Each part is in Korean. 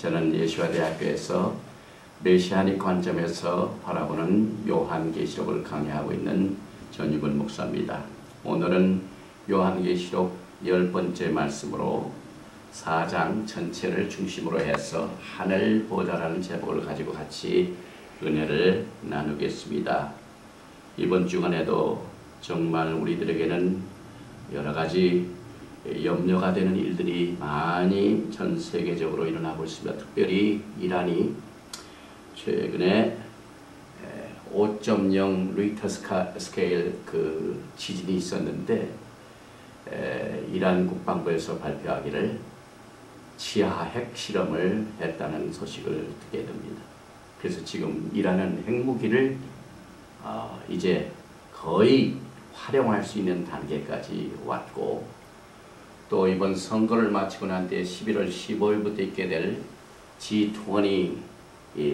저는 예수와대학교에서 메시아닉 관점에서 바라보는 요한계시록을 강의하고 있는 전유근 목사입니다. 오늘은 요한계시록 10번째 말씀으로 4장 전체를 중심으로 해서 하늘 보좌라는 제목을 가지고 같이 은혜를 나누겠습니다. 이번 주간에도 정말 우리들에게는 여러 가지 염려가 되는 일들이 많이 전 세계적으로 일어나고 있습니다. 특별히 이란이 최근에 5.0 리터 스케일 그 지진이 있었는데 이란 국방부에서 발표하기를 지하 핵 실험을 했다는 소식을 듣게 됩니다. 그래서 지금 이란은 핵무기를 이제 거의 활용할 수 있는 단계까지 왔고, 또 이번 선거를 마치고 난 뒤에 11월 15일부터 있게 될 G20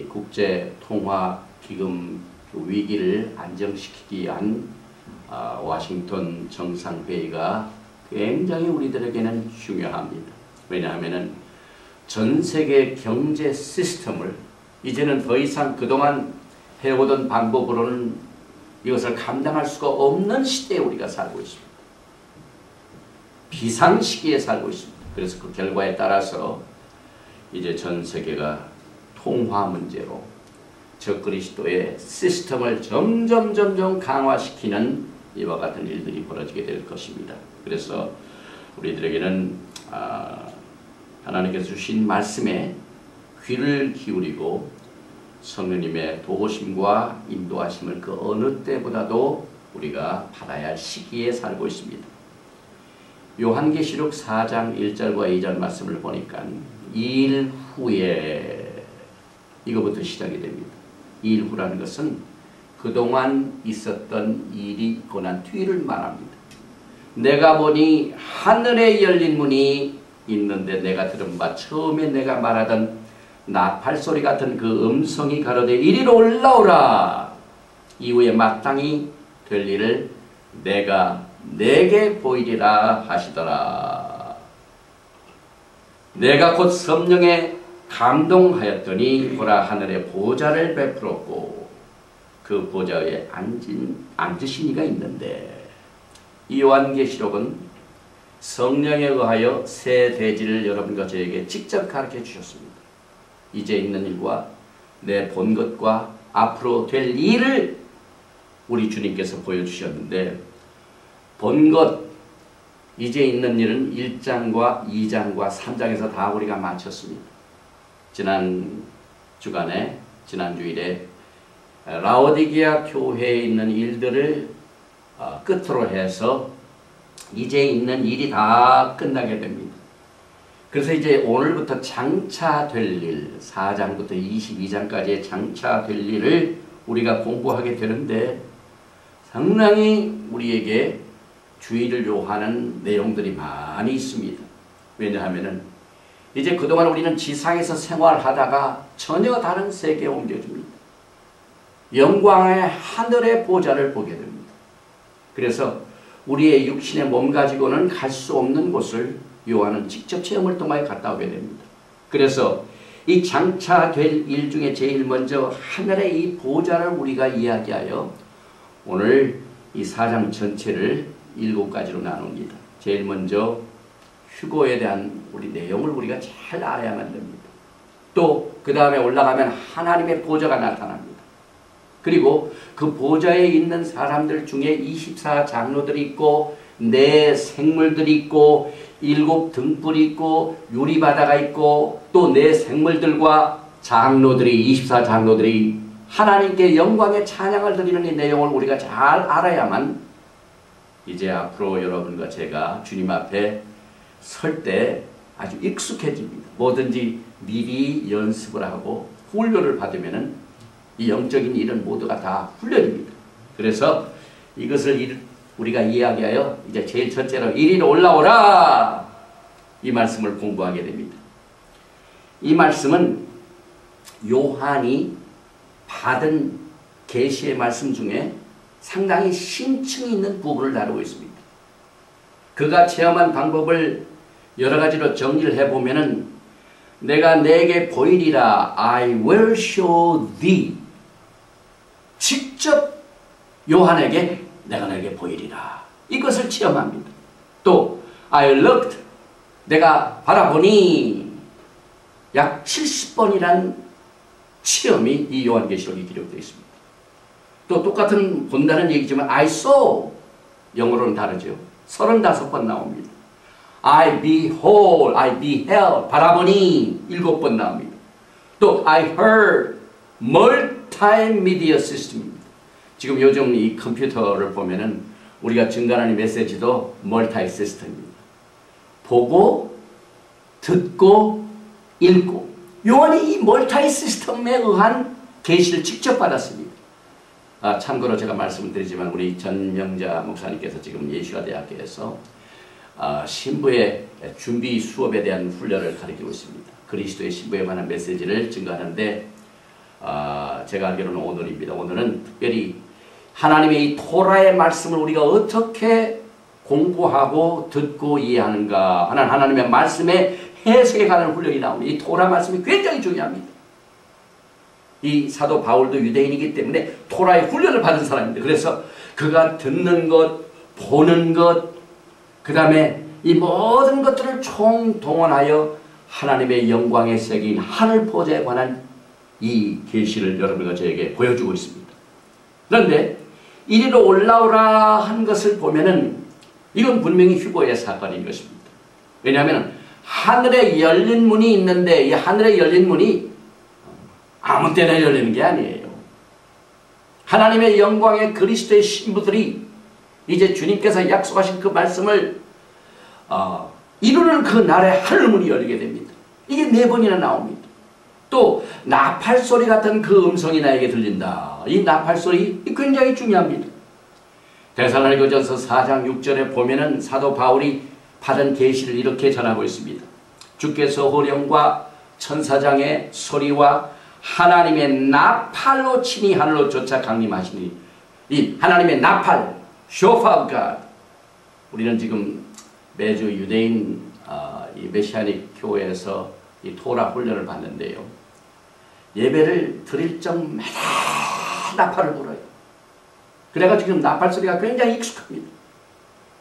국제통화기금 위기를 안정시키기 위한 워싱턴 정상회의가 굉장히 우리들에게는 중요합니다. 왜냐하면 전 세계 경제 시스템을 이제는 더 이상 그동안 해오던 방법으로는 이것을 감당할 수가 없는 시대에 우리가 살고 있습니다. 비상시기에 살고 있습니다. 그래서 그 결과에 따라서 이제 전 세계가 통화 문제로 적그리스도의 시스템을 점점 강화시키는 이와 같은 일들이 벌어지게 될 것입니다. 그래서 우리들에게는 하나님께서 주신 말씀에 귀를 기울이고 성령님의 도우심과 인도하심을 그 어느 때보다도 우리가 받아야 할 시기에 살고 있습니다. 요한계시록 4장 1절과 2절 말씀을 보니까 2일 후에 이거부터 시작이 됩니다. 2일 후라는 것은 그동안 있었던 일이 있고 난 뒤를 말합니다. 내가 보니 하늘에 열린 문이 있는데 내가 들은 바 처음에 내가 말하던 나팔소리 같은 그 음성이 가로되 이리로 올라오라. 이후에 마땅히 될 일을 내가 내게 보이리라 하시더라. 내가 곧 성령에 감동하였더니 보라 하늘에 보좌를 베풀었고 그 보좌에 앉으신 이가 있는데, 이 요한계시록은 성령에 의하여 새 대지를 여러분과 저에게 직접 가르쳐 주셨습니다. 이제 있는 일과 내 본 것과 앞으로 될 일을 우리 주님께서 보여주셨는데, 본 것, 이제 있는 일은 1장과 2장과 3장에서 다 우리가 마쳤습니다. 지난 주간에, 지난 주일에 라오디게아 교회에 있는 일들을 끝으로 해서 이제 있는 일이 다 끝나게 됩니다. 그래서 이제 오늘부터 장차될 일, 4장부터 22장까지의 장차될 일을 우리가 공부하게 되는데, 상당히 우리에게 주의를 요하는 내용들이 많이 있습니다. 왜냐하면 이제 그동안 우리는 지상에서 생활하다가 전혀 다른 세계에 옮겨집니다. 영광의 하늘의 보좌를 보게 됩니다. 그래서 우리의 육신의 몸 가지고는 갈 수 없는 곳을 요한은 직접 체험을 통하여 갔다 오게 됩니다. 그래서 이 장차될 일 중에 제일 먼저 하늘의 이 보좌를 우리가 이야기하여 오늘 이 4장 전체를 7가지로 나눕니다. 제일 먼저 휴거에 대한 우리 내용을 우리가 잘 알아야만 됩니다. 또 그 다음에 올라가면 하나님의 보좌가 나타납니다. 그리고 그 보좌에 있는 사람들 중에 24장로들이 있고 네 생물들이 있고 7 등불이 있고 유리바다가 있고 또 네 생물들과 장로들이 24장로들이 하나님께 영광의 찬양을 드리는 이 내용을 우리가 잘 알아야만 이제 앞으로 여러분과 제가 주님 앞에 설 때 아주 익숙해집니다. 뭐든지 미리 연습을 하고 훈련을 받으면은 이 영적인 일은 모두가 다 훈련입니다. 그래서 이것을 우리가 이야기하여 이제 제일 첫째로 이리로 올라오라, 이 말씀을 공부하게 됩니다. 이 말씀은 요한이 받은 계시의 말씀 중에 상당히 심층이 있는 부분을 다루고 있습니다. 그가 체험한 방법을 여러 가지로 정리를 해보면은 내가 내게 보이리라. I will show thee. 직접 요한에게 내가 내게 보이리라. 이것을 체험합니다. 또 I looked. 내가 바라보니 약 70번이란 체험이 이 요한계시록에 기록되어 있습니다. 또 똑같은 본다는 얘기지만 I saw. 영어로는 다르죠. 35번 나옵니다. I behold, I beheld, 바라보니 7번 나옵니다. 또 I heard, multimedia system입니다. 지금 요즘 이 컴퓨터를 보면은 우리가 증가하는 메시지도 멀티 시스템입니다. 보고, 듣고, 읽고. 요한이 이 멀티 시스템에 의한 계시를 직접 받았습니다. 참고로 제가 말씀을 드리지만 우리 전명자 목사님께서 지금 예수와대학교에서 신부의 준비 수업에 대한 훈련을 가르치고 있습니다. 그리스도의 신부에 관한 메시지를 증거하는데 제가 알기로는 오늘입니다. 오늘은 특별히 하나님의 이 토라의 말씀을 우리가 어떻게 공부하고 듣고 이해하는가 하는 하나님의 말씀에 해석에 관한 훈련이 나옵니다. 이 토라 말씀이 굉장히 중요합니다. 이 사도 바울도 유대인이기 때문에 토라의 훈련을 받은 사람입니다. 그래서 그가 듣는 것, 보는 것, 그 다음에 이 모든 것들을 총동원하여 하나님의 영광의 세계인 하늘 보좌에 관한 이 계시를 여러분과 저에게 보여주고 있습니다. 그런데 이리로 올라오라 한 것을 보면은 이건 분명히 휴거의 사건인 것입니다. 왜냐하면 하늘에 열린 문이 있는데 이 하늘에 열린 문이 아무 때나 열리는 게 아니에요. 하나님의 영광의 그리스도의 신부들이 이제 주님께서 약속하신 그 말씀을 이루는 그 날에 하늘문이 열리게 됩니다. 이게 4번이나 나옵니다. 또 나팔소리 같은 그 음성이 나에게 들린다. 이 나팔소리 굉장히 중요합니다. 데살로니가전서 4장 6절에 보면은 사도 바울이 받은 계시를 이렇게 전하고 있습니다. 주께서 호령과 천사장의 소리와 하나님의 나팔로 친히 하늘로 쫓아 강림하시니 이 하나님의 나팔, shofar of God. 우리는 지금 매주 유대인 이 메시아닉 교회에서 이 토라 훈련을 받는데요. 예배를 드릴 적마다 나팔을 불어요. 그래가지고 지금 나팔 소리가 굉장히 익숙합니다.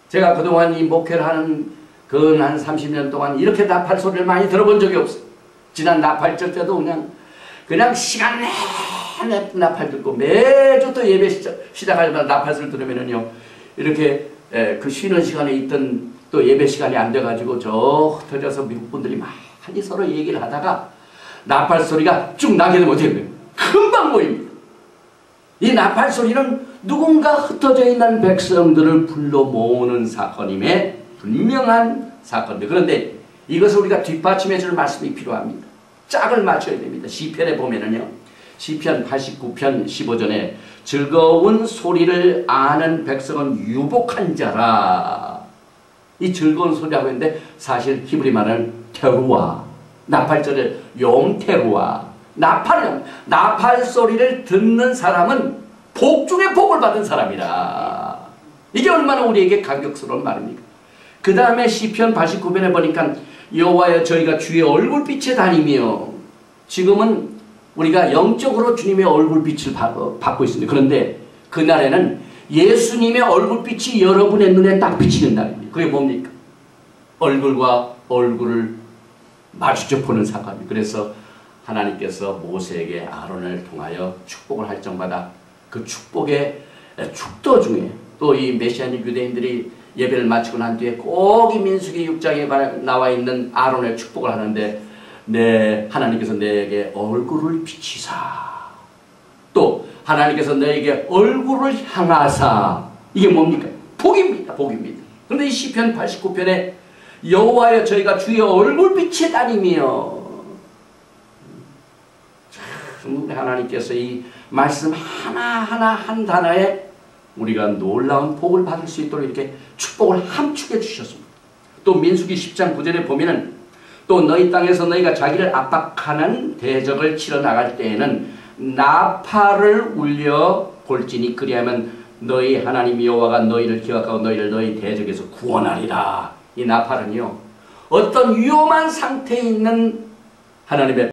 제가 그동안 이 목회를 하는 근 한 30년 동안 이렇게 나팔 소리를 많이 들어본 적이 없어요. 지난 나팔절 때도 그냥 시간 내내 나팔 듣고 매주 또 예배 시작할 때마다 나팔 소리 들으면은요, 이렇게 그 쉬는 시간에 있던 또 예배 시간이 안 돼가지고 저 흩어져서 미국 분들이 많이 서로 얘기를 하다가 나팔 소리가 쭉 나게 되면 어떻게 돼요? 금방 모입니다. 이 나팔 소리는 누군가 흩어져 있는 백성들을 불러 모으는 사건임에 분명한 사건입니다. 그런데 이것을 우리가 뒷받침해 줄 말씀이 필요합니다. 짝을 맞춰야 됩니다. 시편에 보면은요, 시편 89편 15절에 즐거운 소리를 아는 백성은 유복한 자라. 이 즐거운 소리라고 했는데 사실 히브리 말은 테루아, 나팔절에 용테루아, 나팔 소리를 듣는 사람은 복 중에 복을 받은 사람이라. 이게 얼마나 우리에게 감격스러운 말입니까? 그 다음에 시편 89편에 보니까 여호와여 저희가 주의 얼굴빛에 다니며, 지금은 우리가 영적으로 주님의 얼굴빛을 받고 있습니다. 그런데 그날에는 예수님의 얼굴빛이 여러분의 눈에 딱 비치는 날입니다. 그게 뭡니까? 얼굴과 얼굴을 마주쳐 보는 사건입니다. 그래서 하나님께서 모세에게 아론을 통하여 축복을 할 적마다 그 축복의 축도 중에 또 이 메시아닉 유대인들이 예배를 마치고 난 뒤에 꼭 이 민수기 6장에 나와 있는 아론의 축복을 하는데, 하나님께서 내게 얼굴을 비치사, 또 하나님께서 너에게 얼굴을 향하사. 이게 뭡니까? 복입니다. 복입니다. 그런데 이 시편 89편에 여호와여 저희가 주의 얼굴빛에 다니며, 참 하나님께서 이 말씀 하나하나 한 단어에 우리가 놀라운 복을 받을 수 있도록 이렇게 축복을 함축해 주셨습니다. 또 민수기 10장 9절에 보면은 또 너희 땅에서 너희가 자기를 압박하는 대적을 치러 나갈 때에는 나팔을 울려 볼지니 그리하면 너희 하나님 여호와가 너희를 기억하고 너희를 너희 대적에서 구원하리라. 이 나팔은요, 어떤 위험한 상태에 있는 하나님의